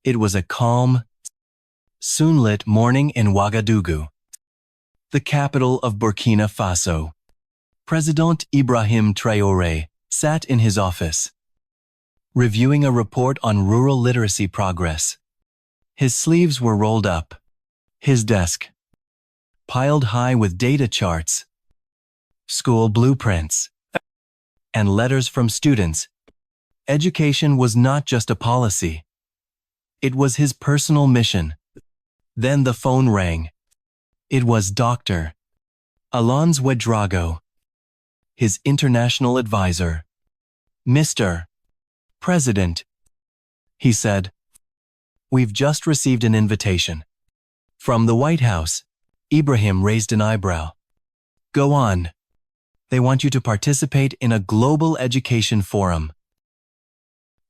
It was a calm, sunlit morning in Ouagadougou, the capital of Burkina Faso. President Ibrahim Traoré sat in his office, reviewing a report on rural literacy progress. His sleeves were rolled up, his desk piled high with data charts, school blueprints, and letters from students. Education was not just a policy. It was his personal mission. Then the phone rang. It was Dr. Alonso Ouedraogo, his international advisor. "Mr. President," he said, "we've just received an invitation." From the White House, Ibrahim raised an eyebrow. "Go on. They want you to participate in a global education forum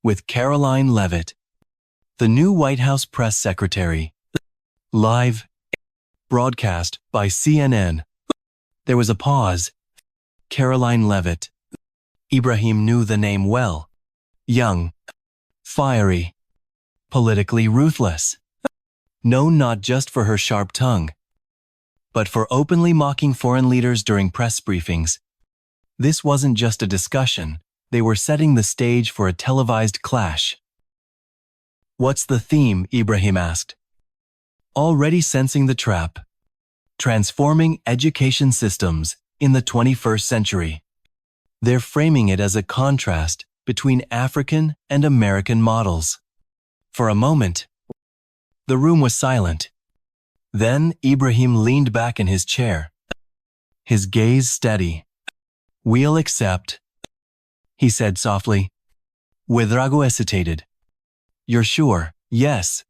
with Caroline Levitt, the new White House press secretary. Live broadcast by CNN." There was a pause. Caroline Levitt. Ibrahim knew the name well. Young, fiery, politically ruthless. Known not just for her sharp tongue, but for openly mocking foreign leaders during press briefings. This wasn't just a discussion. They were setting the stage for a televised clash. "What's the theme?" Ibrahim asked, already sensing the trap. Transforming education systems in the 21st century. They're framing it as a contrast between African and American models. For a moment, the room was silent. Then Ibrahim leaned back in his chair, his gaze steady. "We'll accept," he said softly. Ouedraogo hesitated. "You're sure?" "Yes,"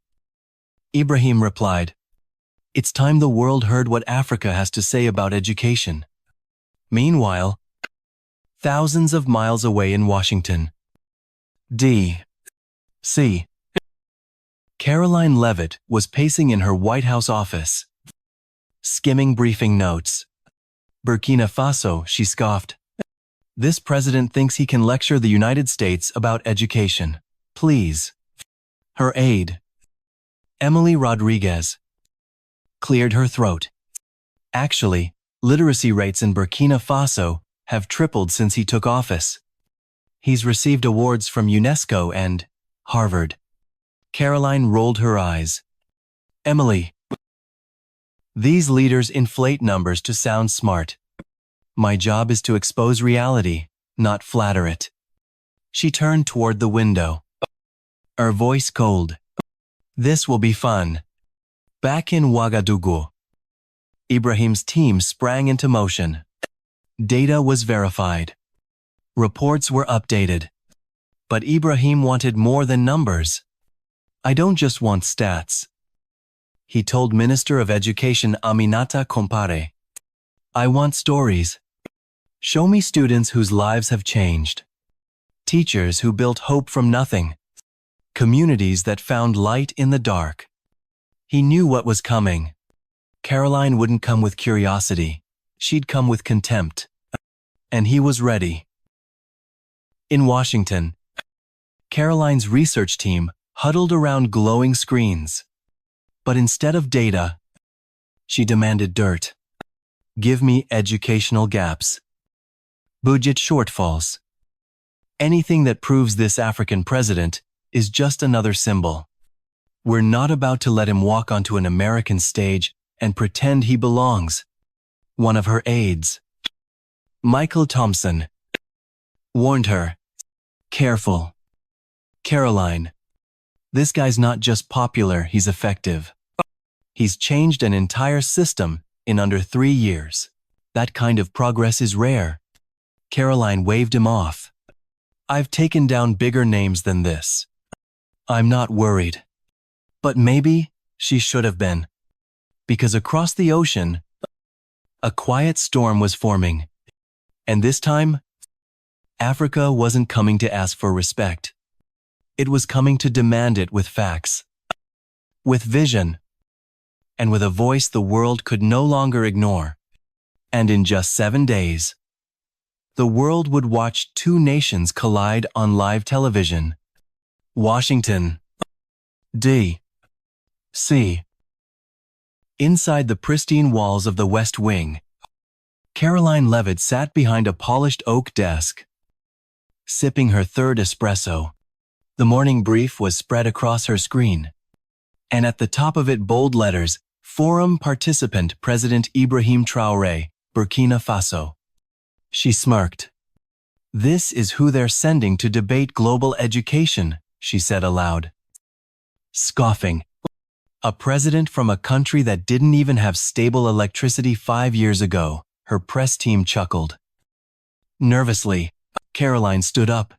Ibrahim replied. "It's time the world heard what Africa has to say about education." Meanwhile, thousands of miles away in Washington, D.C., Caroline Levitt was pacing in her White House office, skimming briefing notes. "Burkina Faso," she scoffed. "This president thinks he can lecture the United States about education. Please." Her aide, Emily Rodriguez, cleared her throat. "Actually, literacy rates in Burkina Faso have tripled since he took office. He's received awards from UNESCO and Harvard." Caroline rolled her eyes. "Emily, these leaders inflate numbers to sound smart. My job is to expose reality, not flatter it." She turned toward the window, her voice cold. "This will be fun." Back in Ouagadougou, Ibrahim's team sprang into motion. Data was verified. Reports were updated. But Ibrahim wanted more than numbers. "I don't just want stats," he told Minister of Education Aminata Compare. "I want stories. Show me students whose lives have changed. Teachers who built hope from nothing. Communities that found light in the dark." He knew what was coming. Caroline wouldn't come with curiosity. She'd come with contempt. And he was ready. In Washington, Caroline's research team huddled around glowing screens. But instead of data, she demanded dirt. "Give me educational gaps. Budget shortfalls. Anything that proves this African president is just another symbol. We're not about to let him walk onto an American stage and pretend he belongs." One of her aides, Michael Thompson, warned her. "Careful, Caroline. This guy's not just popular, he's effective. He's changed an entire system in under 3 years. That kind of progress is rare." Caroline waved him off. "I've taken down bigger names than this. I'm not worried." But maybe she should have been. Because across the ocean, a quiet storm was forming. And this time, Africa wasn't coming to ask for respect. It was coming to demand it with facts, with vision, and with a voice the world could no longer ignore. And in just 7 days, the world would watch two nations collide on live television. Washington, D. C. Inside the pristine walls of the West Wing, Caroline Levitt sat behind a polished oak desk, sipping her third espresso. The morning brief was spread across her screen, and at the top of it bold letters, Forum Participant President Ibrahim Traoré, Burkina Faso. She smirked. "This is who they're sending to debate global education," she said aloud. Scoffing. A president from a country that didn't even have stable electricity 5 years ago, her press team chuckled. Nervously, Caroline stood up,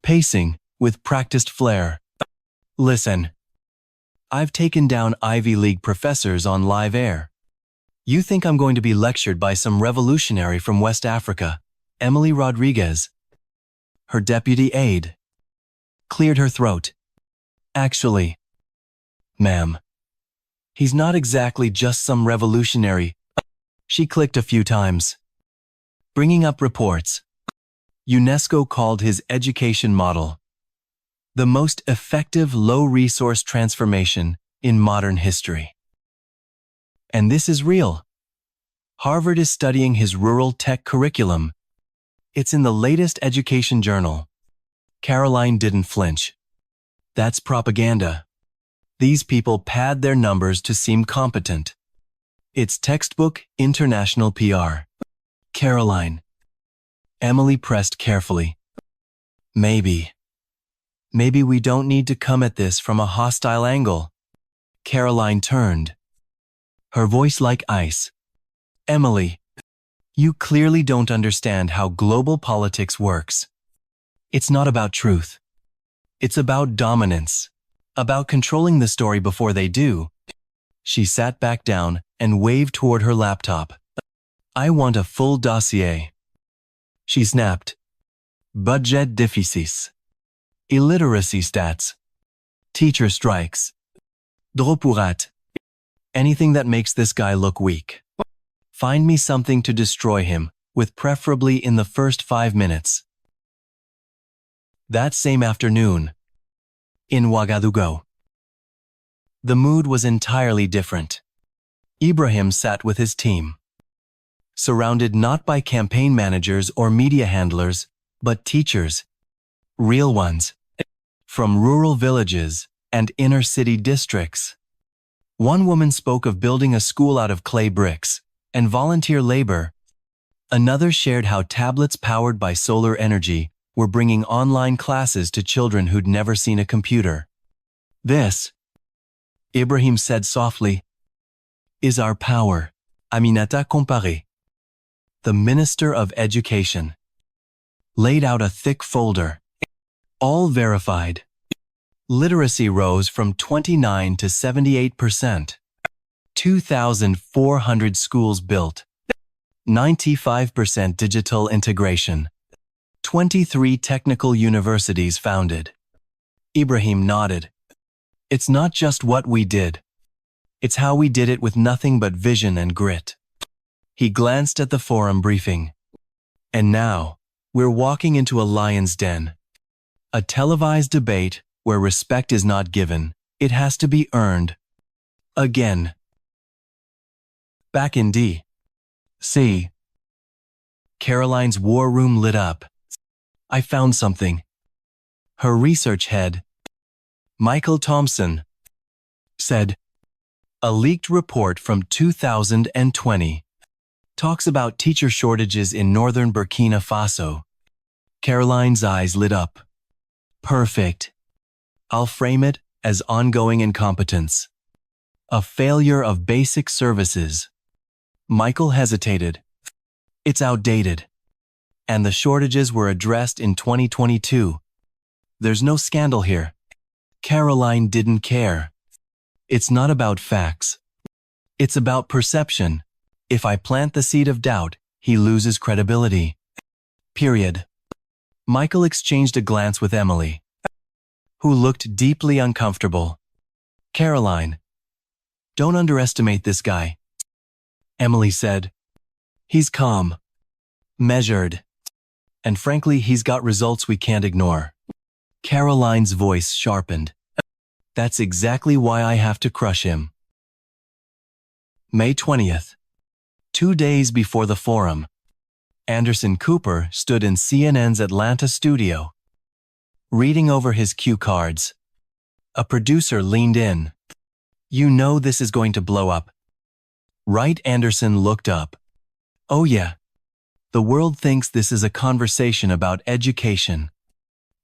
pacing with practiced flair. "Listen, I've taken down Ivy League professors on live air. You think I'm going to be lectured by some revolutionary from West Africa, Emily Rodriguez?" Her deputy aide cleared her throat. "Actually, ma'am, he's not exactly just some revolutionary." She clicked a few times, bringing up reports. UNESCO called his education model the most effective low-resource transformation in modern history. And this is real. Harvard is studying his rural tech curriculum. It's in the latest education journal. Caroline didn't flinch. That's propaganda. These people pad their numbers to seem competent. It's textbook international PR. Caroline. Emily pressed carefully. Maybe we don't need to come at this from a hostile angle." Caroline turned, her voice like ice. "Emily, you clearly don't understand how global politics works. It's not about truth. It's about dominance, about controlling the story before they do." She sat back down and waved toward her laptop. "I want a full dossier." She snapped. "Budget déficits, illiteracy stats, teacher strikes, dropurat, anything that makes this guy look weak. Find me something to destroy him, with preferably in the first 5 minutes." That same afternoon, in Ouagadougou, the mood was entirely different. Ibrahim sat with his team, surrounded not by campaign managers or media handlers, but teachers, real ones, from rural villages and inner-city districts. One woman spoke of building a school out of clay bricks and volunteer labor. Another shared how tablets powered by solar energy were bringing online classes to children who'd never seen a computer. "This," Ibrahim said softly, "is our power." Aminata Comparé, the Minister of Education, laid out a thick folder. All verified. Literacy rose from 29 to 78%. 2,400 schools built. 95% digital integration. 23 technical universities founded. Ibrahim nodded. "It's not just what we did. It's how we did it with nothing but vision and grit." He glanced at the forum briefing. "And now, we're walking into a lion's den. A televised debate where respect is not given, it has to be earned. Again." Back in D.C., Caroline's war room lit up. "I found something." Her research head, Michael Thompson, said, "A leaked report from 2020 talks about teacher shortages in northern Burkina Faso." Caroline's eyes lit up. "Perfect. I'll frame it as ongoing incompetence. A failure of basic services." Michael hesitated. "It's outdated. And the shortages were addressed in 2022. There's no scandal here." Caroline didn't care. "It's not about facts. It's about perception. If I plant the seed of doubt, he loses credibility. Period." Michael exchanged a glance with Emily, who looked deeply uncomfortable. "Caroline, don't underestimate this guy," Emily said. "He's calm, measured, and frankly, he's got results we can't ignore." Caroline's voice sharpened. That's exactly why I have to crush him. May 20th. 2 days before the forum, Anderson Cooper stood in CNN's Atlanta studio, reading over his cue cards. A producer leaned in. "You know this is going to blow up, right?" Anderson looked up. "Oh yeah. The world thinks this is a conversation about education.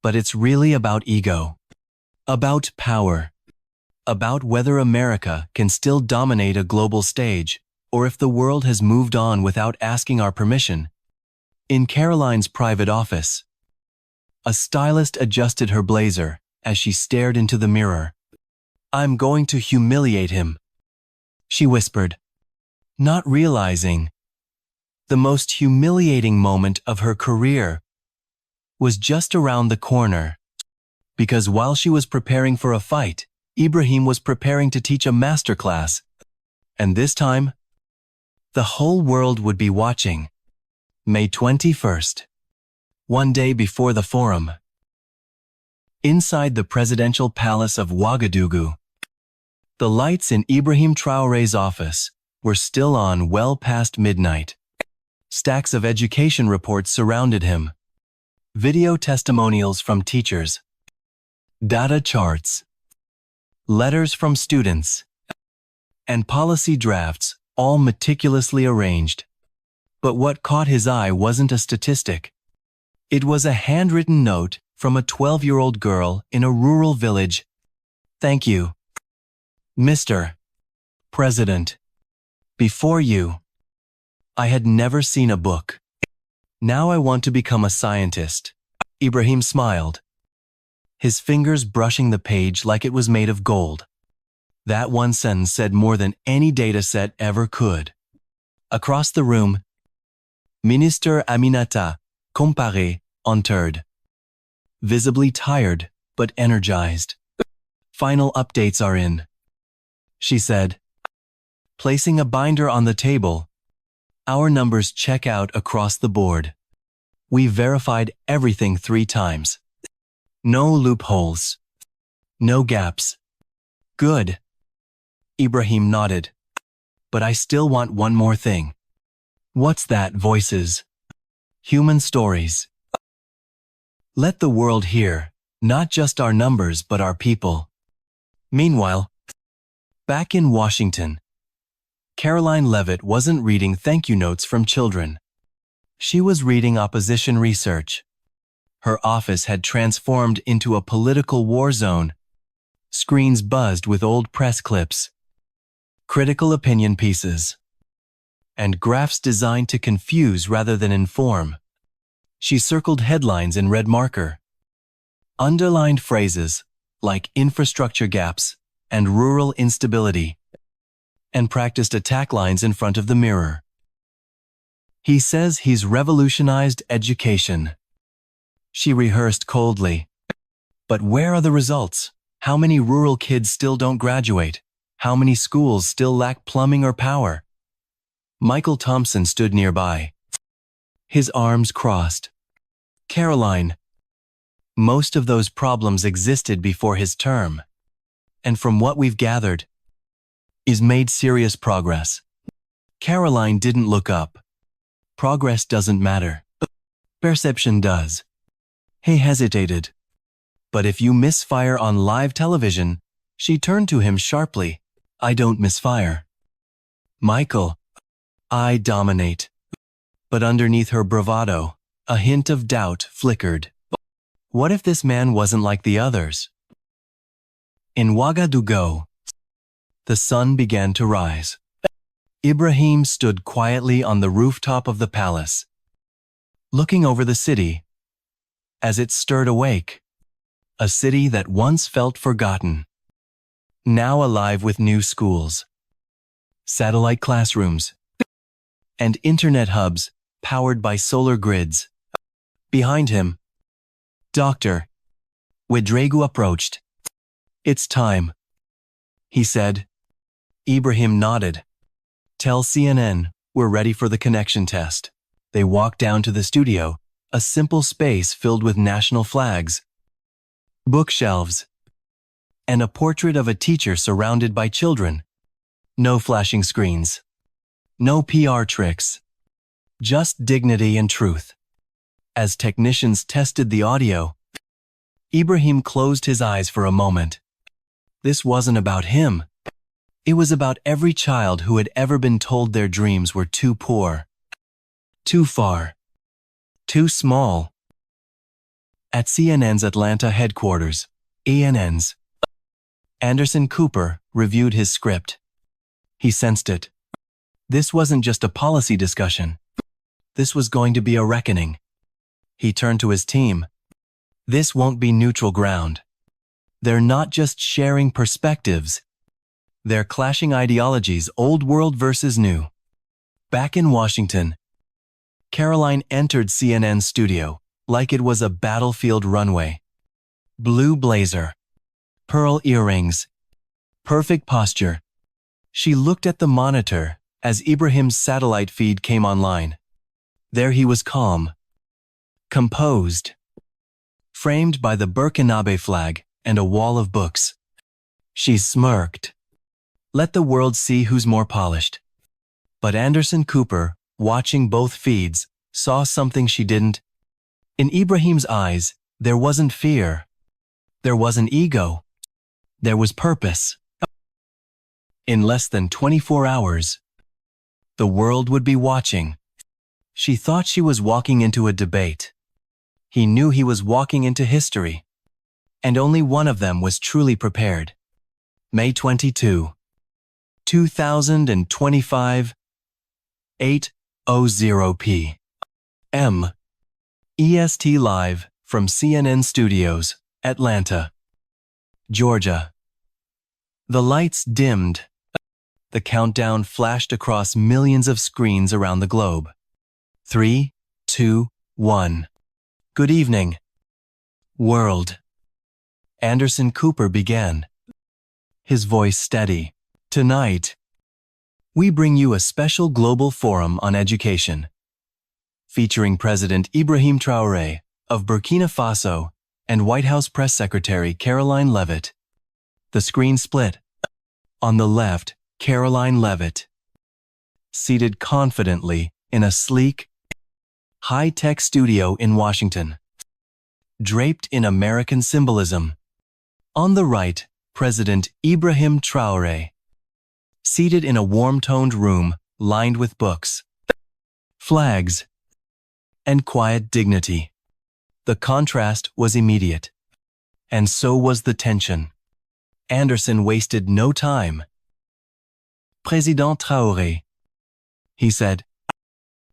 But it's really about ego. About power. About whether America can still dominate a global stage, or if the world has moved on without asking our permission." In Caroline's private office, a stylist adjusted her blazer as she stared into the mirror. "I'm going to humiliate him," she whispered, not realizing the most humiliating moment of her career was just around the corner. Because while she was preparing for a fight, Ibrahim was preparing to teach a masterclass. And this time, the whole world would be watching. May 21st. 1 day before the forum. Inside the presidential palace of Ouagadougou, the lights in Ibrahim Traoré's office were still on well past midnight. Stacks of education reports surrounded him. Video testimonials from teachers. Data charts. Letters from students. And policy drafts, all meticulously arranged. But what caught his eye wasn't a statistic. It was a handwritten note from a 12-year-old girl in a rural village. "Thank you, Mr. President. Before you, I had never seen a book. Now I want to become a scientist." Ibrahim smiled, his fingers brushing the page like it was made of gold. That one sentence said more than any dataset ever could. Across the room, Minister Aminata Comparé entered, visibly tired but energized. "Final updates are in," she said, placing a binder on the table. "Our numbers check out across the board. We verified everything 3 times. No loopholes. No gaps." "Good." Ibrahim nodded. "But I still want one more thing." "What's that?" Voices. "Human stories. Let the world hear, not just our numbers but our people." Meanwhile, back in Washington, Caroline Levitt wasn't reading thank you notes from children. She was reading opposition research. Her office had transformed into a political war zone. Screens buzzed with old press clips, critical opinion pieces, and graphs designed to confuse rather than inform. She circled headlines in red marker, underlined phrases like infrastructure gaps and rural instability, and practiced attack lines in front of the mirror. "He says he's revolutionized education," she rehearsed coldly. "But where are the results? How many rural kids still don't graduate? How many schools still lack plumbing or power?" Michael Thompson stood nearby, his arms crossed. "Caroline, most of those problems existed before his term. And from what we've gathered, he's made serious progress." Caroline didn't look up. Progress doesn't matter. Perception does. He hesitated. "But if you misfire on live television," she turned to him sharply. "I don't misfire, Michael. I dominate." But underneath her bravado, a hint of doubt flickered. What if this man wasn't like the others? In Ouagadougou, the sun began to rise. Ibrahim stood quietly on the rooftop of the palace, looking over the city as it stirred awake. A city that once felt forgotten, now alive with new schools, satellite classrooms, and internet hubs powered by solar grids. Behind him, Dr. Ouedraogo approached. "It's time," he said. Ibrahim nodded. "Tell CNN we're ready for the connection test." They walked down to the studio, a simple space filled with national flags, bookshelves, and a portrait of a teacher surrounded by children. No flashing screens. No PR tricks. Just dignity and truth. As technicians tested the audio, Ibrahim closed his eyes for a moment. This wasn't about him. It was about every child who had ever been told their dreams were too poor, too far, too small. At CNN's Atlanta headquarters, ANN's, Anderson Cooper reviewed his script. He sensed it. This wasn't just a policy discussion. This was going to be a reckoning. He turned to his team. This won't be neutral ground. They're not just sharing perspectives. They're clashing ideologies, old world versus new. Back in Washington, Caroline entered CNN's studio like it was a battlefield runway. Blue blazer, pearl earrings, perfect posture. She looked at the monitor as Ibrahim's satellite feed came online. There he was, calm, composed, framed by the Burkinabe flag and a wall of books. She smirked. Let the world see who's more polished. But Anderson Cooper, watching both feeds, saw something she didn't. In Ibrahim's eyes, there wasn't fear. There wasn't ego. There was purpose. In less than 24 hours, the world would be watching. She thought she was walking into a debate. He knew he was walking into history. And only one of them was truly prepared. May 22, 2025, 8:00 p.m. EST live from CNN Studios, Atlanta, Georgia. The lights dimmed. The countdown flashed across millions of screens around the globe. 3, 2, 1. Good evening, world. Anderson Cooper began, his voice steady. Tonight, we bring you a special global forum on education, featuring President Ibrahim Traoré of Burkina Faso and White House Press Secretary Caroline Levitt. The screen split. On the left, Caroline Levitt, seated confidently in a sleek, high-tech studio in Washington, draped in American symbolism. On the right, President Ibrahim Traoré, seated in a warm-toned room lined with books, flags, and quiet dignity. The contrast was immediate, and so was the tension. Anderson wasted no time. Président Traoré, he said,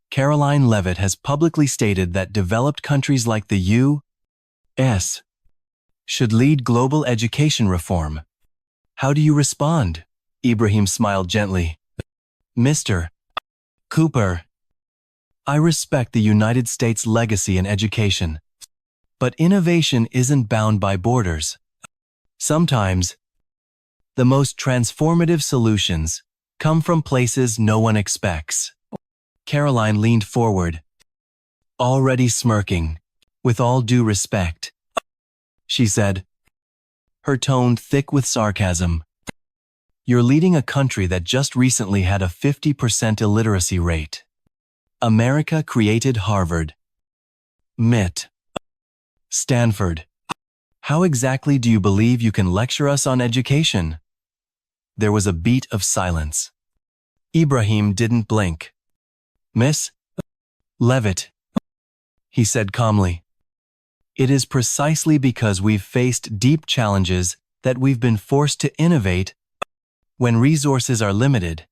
Caroline Levitt has publicly stated that developed countries like the U.S. should lead global education reform. How do you respond? Ibrahim smiled gently. Mr. Cooper, I respect the United States legacy in education, but innovation isn't bound by borders. Sometimes, the most transformative solutions come from places no one expects. Caroline leaned forward, already smirking. With all due respect, she said, her tone thick with sarcasm. You're leading a country that just recently had a 50% illiteracy rate. America created Harvard, MIT, Stanford. How exactly do you believe you can lecture us on education? There was a beat of silence. Ibrahim didn't blink. Miss Levitt, he said calmly, it is precisely because we've faced deep challenges that we've been forced to innovate. When resources are limited,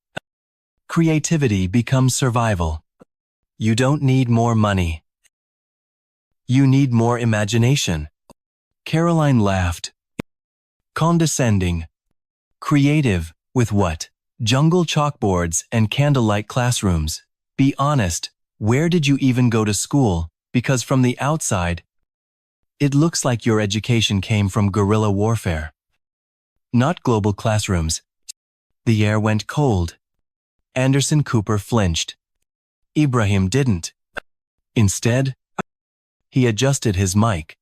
creativity becomes survival. You don't need more money. You need more imagination. Caroline laughed. Condescending. Creative, with what? Jungle chalkboards and candlelight classrooms. Be honest, where did you even go to school? Because from the outside, it looks like your education came from guerrilla warfare. Not global classrooms. The air went cold. Anderson Cooper flinched. Ibrahim didn't. Instead, he adjusted his mic.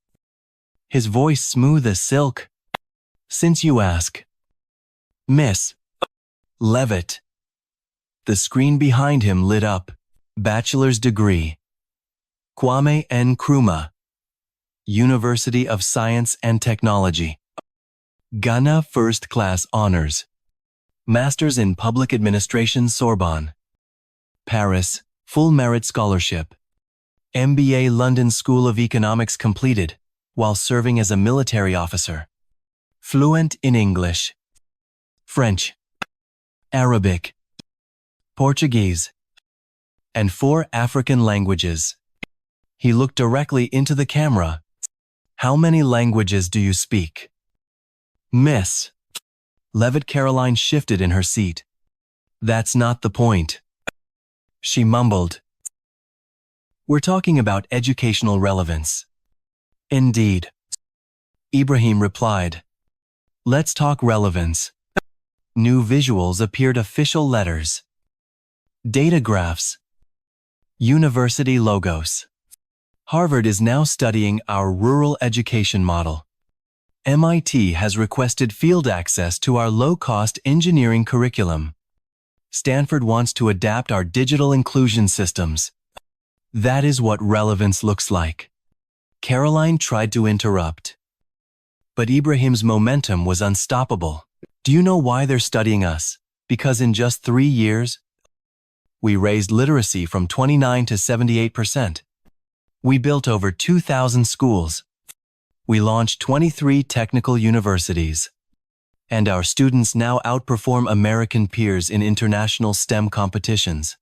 His voice smooth as silk. Since you ask. Miss Levitt. The screen behind him lit up. Bachelor's degree. Kwame Nkrumah. University of Science and Technology. Ghana First Class Honors. Masters in Public Administration, Sorbonne. Paris, Full Merit Scholarship. MBA, London School of Economics completed, while serving as a military officer. Fluent in English, French, Arabic, Portuguese, and 4 African languages. He looked directly into the camera. How many languages do you speak? Miss Levitt. Caroline shifted in her seat. That's not the point. She mumbled. We're talking about educational relevance. Indeed. Ibrahim replied. Let's talk relevance. New visuals appeared. Official letters. Data graphs. University logos. Harvard is now studying our rural education model. MIT has requested field access to our low-cost engineering curriculum. Stanford wants to adapt our digital inclusion systems. That is what relevance looks like. Caroline tried to interrupt. But Ibrahim's momentum was unstoppable. Do you know why they're studying us? Because in just 3 years, we raised literacy from 29 to 78%. We built over 2,000 schools. We launched 23 technical universities. And our students now outperform American peers in international STEM competitions.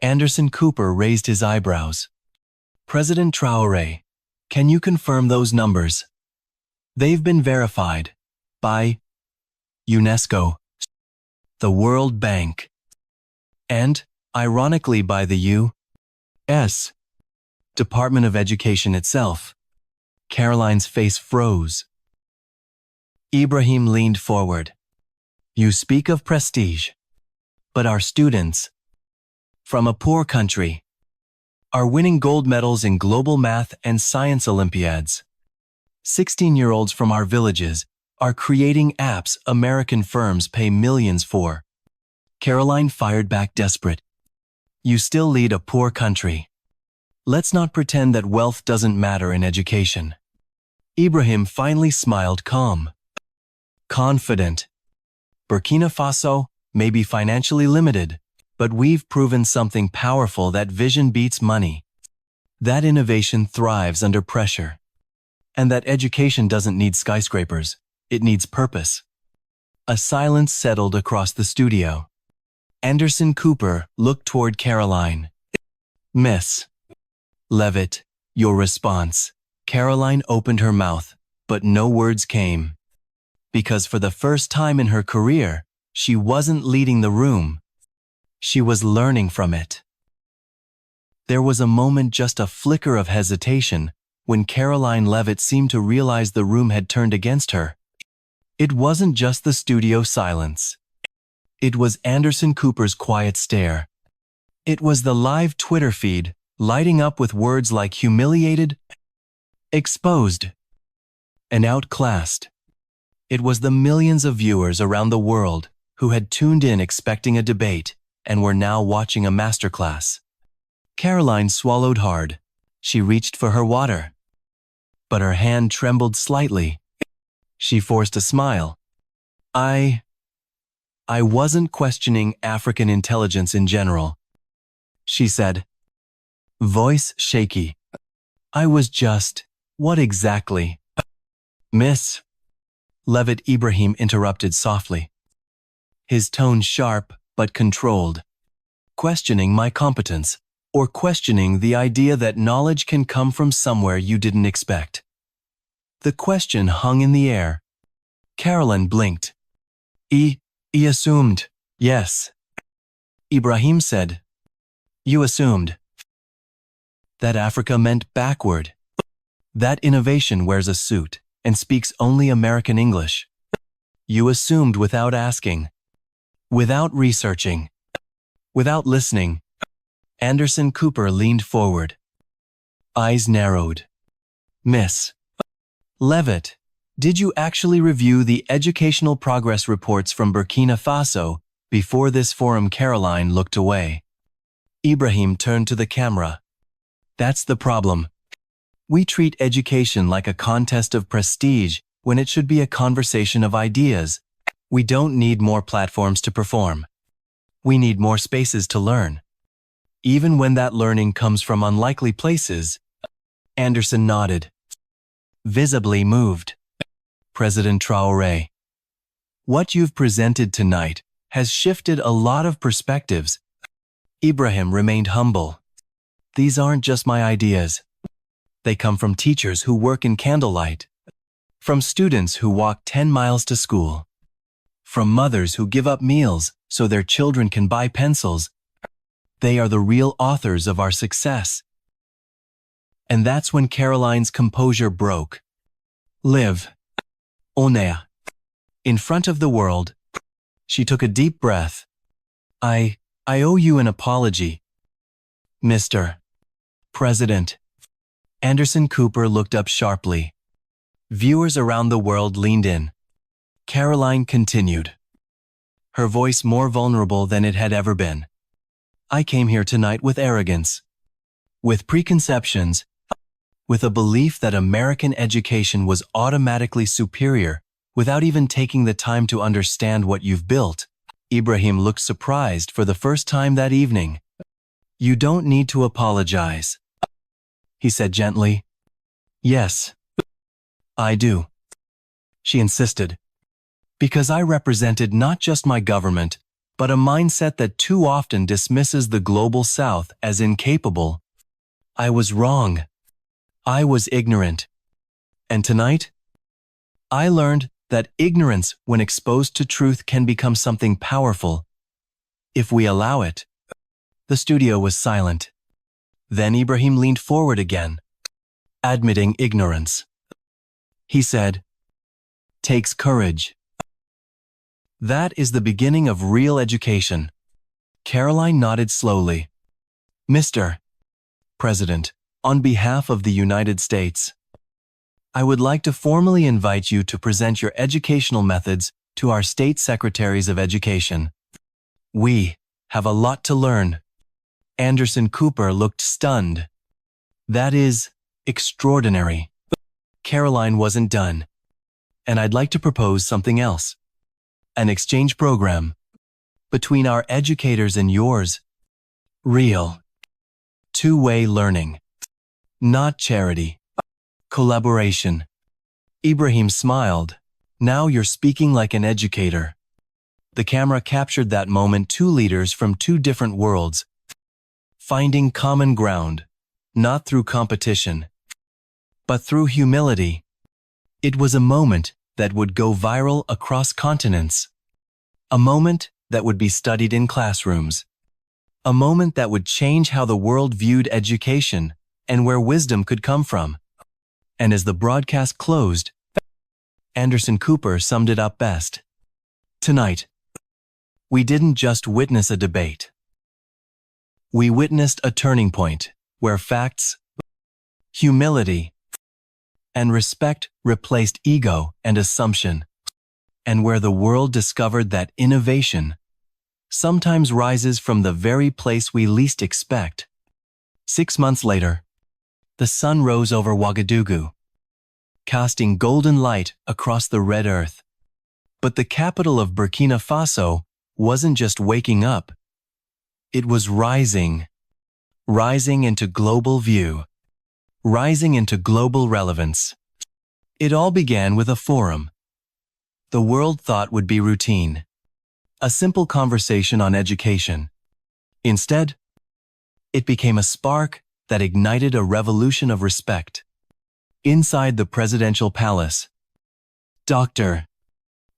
Anderson Cooper raised his eyebrows. President Traoré, can you confirm those numbers? They've been verified by UNESCO, the World Bank, and, ironically, by the U.S. Department of Education itself. Caroline's face froze. Ibrahim leaned forward. You speak of prestige, but our students, from a poor country, are winning gold medals in global math and science Olympiads. 16-year-olds from our villages are creating apps American firms pay millions for. Caroline fired back, desperate. You still lead a poor country. Let's not pretend that wealth doesn't matter in education. Ibrahim finally smiled, calm, confident. Burkina Faso may be financially limited, but we've proven something powerful: that vision beats money, that innovation thrives under pressure, and that education doesn't need skyscrapers, it needs purpose. A silence settled across the studio. Anderson Cooper looked toward Caroline. Miss Levitt, your response. Caroline opened her mouth, but no words came. Because for the first time in her career, she wasn't leading the room. She was learning from it. There was a moment, just a flicker of hesitation, when Caroline Levitt seemed to realize the room had turned against her. It wasn't just the studio silence. It was Anderson Cooper's quiet stare. It was the live Twitter feed, lighting up with words like humiliated, exposed, and outclassed. It was the millions of viewers around the world who had tuned in expecting a debate and were now watching a masterclass. Caroline swallowed hard. She reached for her water, but her hand trembled slightly. She forced a smile. I wasn't questioning African intelligence in general, she said, voice shaky. I was just, what exactly? Miss Levitt. Ibrahim interrupted softly, his tone sharp but controlled. Questioning my competence, or questioning the idea that knowledge can come from somewhere you didn't expect. The question hung in the air. Caroline blinked. He assumed. Yes. Ibrahim said. You assumed that Africa meant backward. That innovation wears a suit and speaks only American English. You assumed without asking, without researching, without listening. Anderson Cooper leaned forward. Eyes narrowed. Miss Levitt, Did you actually review the educational progress reports from Burkina Faso before this forum? Caroline looked away. Ibrahim turned to the camera. That's the problem. We treat education like a contest of prestige when it should be a conversation of ideas. We don't need more platforms to perform. We need more spaces to learn. Even when that learning comes from unlikely places. Anderson nodded, visibly moved. President Traoré, what you've presented tonight has shifted a lot of perspectives. Ibrahim remained humble. These aren't just my ideas. They come from teachers who work in candlelight, from students who walk 10 miles to school, from mothers who give up meals so their children can buy pencils. They are the real authors of our success. And that's when Caroline's composure broke. Live. Honneur. In front of the world. She took a deep breath. I owe you an apology, Mr. President. Anderson Cooper looked up sharply. Viewers around the world leaned in. Caroline continued, her voice more vulnerable than it had ever been. I came here tonight with arrogance, with preconceptions, with a belief that American education was automatically superior without even taking the time to understand what you've built. Ibrahim looked surprised for the first time that evening. You don't need to apologize, he said gently. Yes, I do, she insisted, because I represented not just my government, but a mindset that too often dismisses the global South as incapable. I was wrong. I was ignorant. And tonight, I learned that ignorance, when exposed to truth, can become something powerful, if we allow it. The studio was silent. Then Ibrahim leaned forward again, admitting ignorance. He said, "Takes courage. That is the beginning of real education." Caroline nodded slowly. Mr. President, on behalf of the United States, I would like to formally invite you to present your educational methods to our state secretaries of education. We have a lot to learn. Anderson Cooper looked stunned. That is extraordinary. Caroline wasn't done. And I'd like to propose something else. An exchange program between our educators and yours. Real. Two-way learning. Not charity. Collaboration. Ibrahim smiled. Now you're speaking like an educator. The camera captured that moment, two leaders from two different worlds, finding common ground, not through competition, but through humility. It was a moment that would go viral across continents. A moment that would be studied in classrooms. A moment that would change how the world viewed education and where wisdom could come from. And as the broadcast closed, Anderson Cooper summed it up best. Tonight, we didn't just witness a debate. We witnessed a turning point where facts, humility, and respect replaced ego and assumption, and where the world discovered that innovation sometimes rises from the very place we least expect. 6 months later, the sun rose over Ouagadougou, casting golden light across the red earth. But the capital of Burkina Faso wasn't just waking up. It was rising into global view, rising into global relevance. It all began with a forum. The world thought would be routine, a simple conversation on education. Instead, it became a spark that ignited a revolution of respect. Inside the presidential palace, Dr.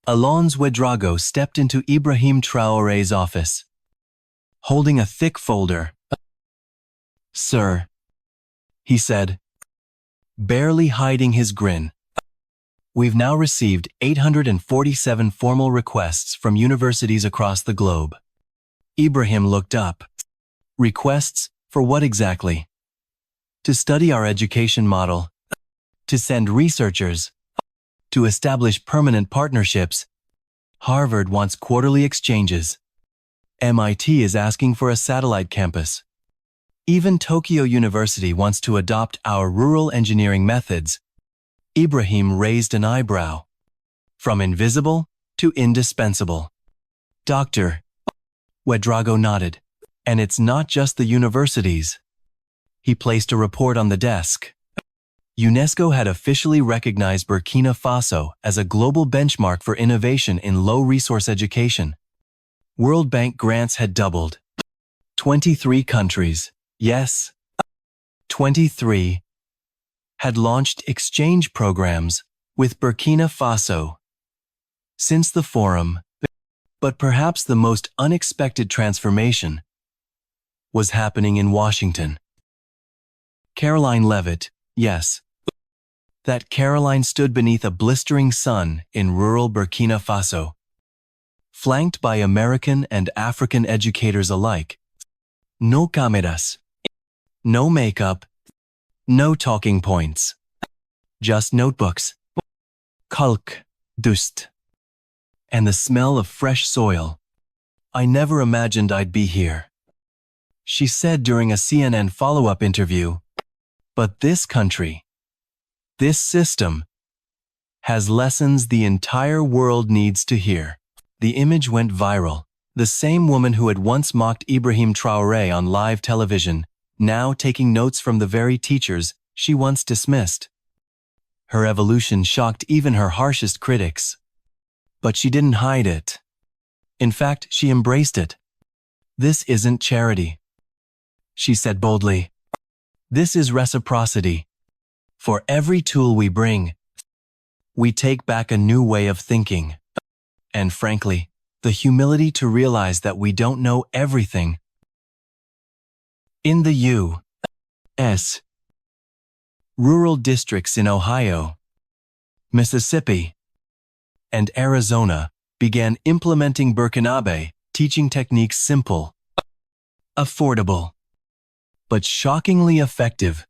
Alonso Ouedraogo stepped into Ibrahim Traoré's office, holding a thick folder. Sir, he said, barely hiding his grin, we've now received 847 formal requests from universities across the globe. Ibrahim looked up. Requests for what exactly? To study our education model, to send researchers, to establish permanent partnerships. Harvard wants quarterly exchanges. MIT is asking for a satellite campus. Even Tokyo University wants to adopt our rural engineering methods. Ibrahim raised an eyebrow. From invisible to indispensable. Dr. Ouedraogo nodded. And it's not just the universities. He placed a report on the desk. UNESCO had officially recognized Burkina Faso as a global benchmark for innovation in low-resource education. World Bank grants had doubled. 23 countries, yes, 23, had launched exchange programs with Burkina Faso. Since the forum, but perhaps the most unexpected transformation was happening in Washington. Caroline Levitt, yes. That Caroline stood beneath a blistering sun in rural Burkina Faso, flanked by American and African educators alike. No cameras, no makeup, no talking points, just notebooks, kalk, dust, and the smell of fresh soil. I never imagined I'd be here, she said during a CNN follow-up interview. But this country, this system, has lessons the entire world needs to hear. The image went viral. The same woman who had once mocked Ibrahim Traoré on live television, now taking notes from the very teachers she once dismissed. Her evolution shocked even her harshest critics. But she didn't hide it. In fact, she embraced it. This isn't charity, she said boldly. This is reciprocity. For every tool we bring, we take back a new way of thinking. And frankly, the humility to realize that we don't know everything. In the U.S., rural districts in Ohio, Mississippi, and Arizona began implementing Burkinabe teaching techniques simple, affordable, but shockingly effective.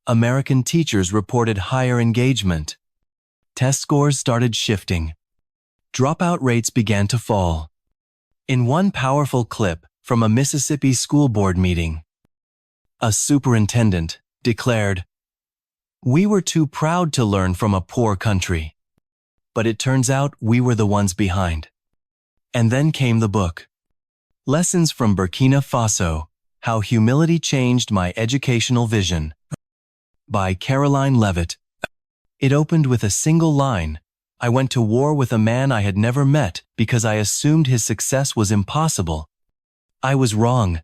American teachers reported higher engagement. Test scores started shifting. Dropout rates began to fall. In one powerful clip from a Mississippi school board meeting, a superintendent declared, "We were too proud to learn from a poor country. But it turns out we were the ones behind." And then came the book, Lessons from Burkina Faso: How Humility Changed My Educational Vision, by Caroline Levitt. It opened with a single line. I went to war with a man I had never met because I assumed his success was impossible. I was wrong.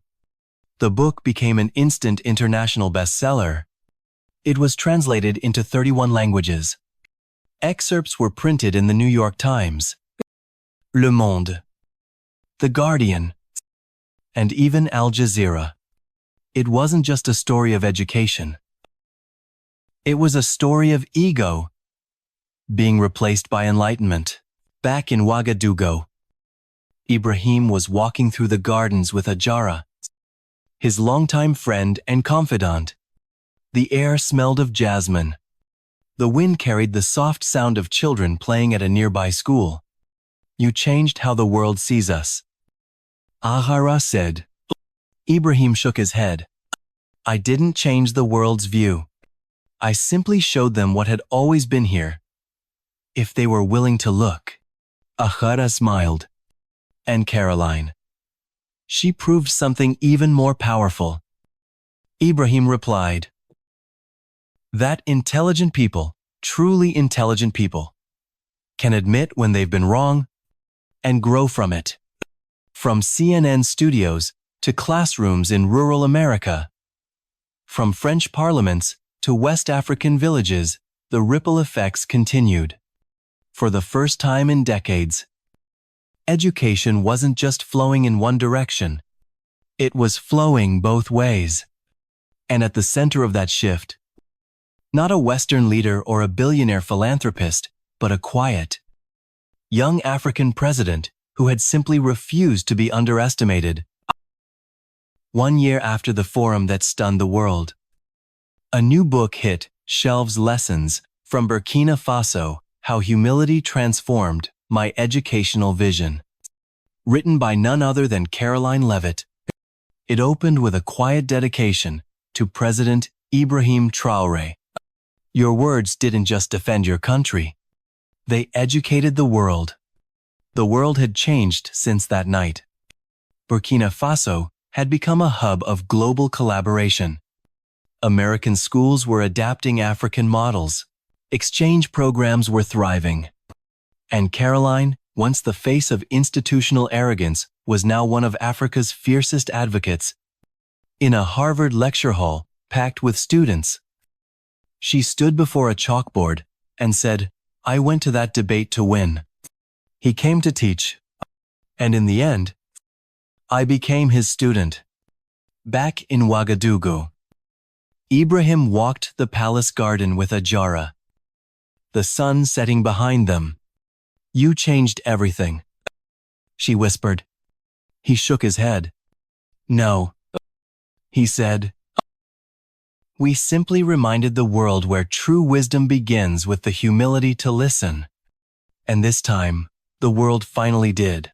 The book became an instant international bestseller. It was translated into 31 languages. Excerpts were printed in the New York Times, Le Monde, The Guardian, and even Al Jazeera. It wasn't just a story of education. It was a story of ego being replaced by enlightenment. Back in Ouagadougou, Ibrahim was walking through the gardens with Ajara, his longtime friend and confidant. The air smelled of jasmine. The wind carried the soft sound of children playing at a nearby school. You changed how the world sees us, Ajara said. Ibrahim shook his head. I didn't change the world's view. I simply showed them what had always been here, if they were willing to look. Ajara smiled. And Caroline? She proved something even more powerful. Ibrahim replied, that intelligent people, truly intelligent people, can admit when they've been wrong and grow from it. From CNN studios to classrooms in rural America, from French parliaments to West African villages, the ripple effects continued. For the first time in decades, education wasn't just flowing in one direction. It was flowing both ways. And at the center of that shift, not a Western leader or a billionaire philanthropist, but a quiet, young African president who had simply refused to be underestimated. 1 year after the forum that stunned the world, a new book hit shelves: Lessons from Burkina Faso: How Humility Transformed My Educational Vision. Written by none other than Caroline Levitt. It opened with a quiet dedication to President Ibrahim Traoré. Your words didn't just defend your country. They educated the world. The world had changed since that night. Burkina Faso had become a hub of global collaboration. American schools were adapting African models. Exchange programs were thriving. And Caroline, once the face of institutional arrogance, was now one of Africa's fiercest advocates. In a Harvard lecture hall, packed with students, she stood before a chalkboard and said, "I went to that debate to win. He came to teach. And in the end, I became his student." Back in Ouagadougou, Ibrahim walked the palace garden with Ajara, the sun setting behind them. "You changed everything," she whispered. He shook his head. "No," he said. "We simply reminded the world where true wisdom begins with the humility to listen." And this time, the world finally did.